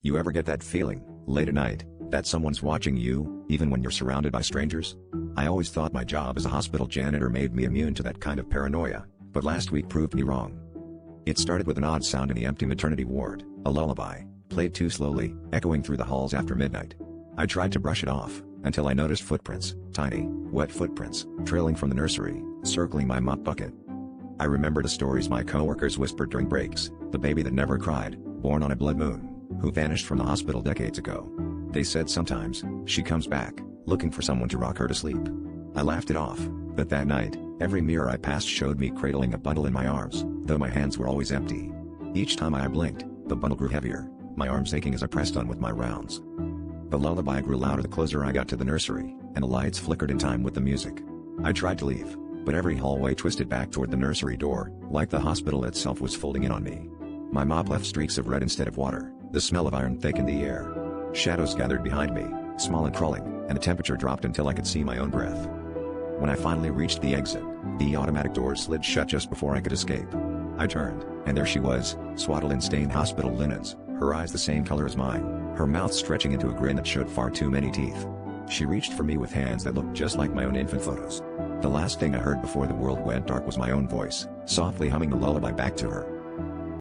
You ever get that feeling, late at night, that someone's watching you, even when you're surrounded by strangers? I always thought my job as a hospital janitor made me immune to that kind of paranoia, but last week proved me wrong. It started with an odd sound in the empty maternity ward, a lullaby, played too slowly, echoing through the halls after midnight. I tried to brush it off, until I noticed footprints, tiny, wet footprints, trailing from the nursery, circling my mop bucket. I remembered the stories my coworkers whispered during breaks, the baby that never cried, born on a blood moon, who vanished from the hospital decades ago. They said sometimes, she comes back, looking for someone to rock her to sleep. I laughed it off, but that night, every mirror I passed showed me cradling a bundle in my arms, though my hands were always empty. Each time I blinked, the bundle grew heavier, my arms aching as I pressed on with my rounds. The lullaby grew louder the closer I got to the nursery, and the lights flickered in time with the music. I tried to leave, but every hallway twisted back toward the nursery door, like the hospital itself was folding in on me. My mop left streaks of red instead of water, the smell of iron thickened the air. Shadows gathered behind me, small and crawling, and the temperature dropped until I could see my own breath. When I finally reached the exit, the automatic doors slid shut just before I could escape. I turned, and there she was, swaddled in stained hospital linens, her eyes the same color as mine, her mouth stretching into a grin that showed far too many teeth. She reached for me with hands that looked just like my own infant photos. The last thing I heard before the world went dark was my own voice, softly humming the lullaby back to her.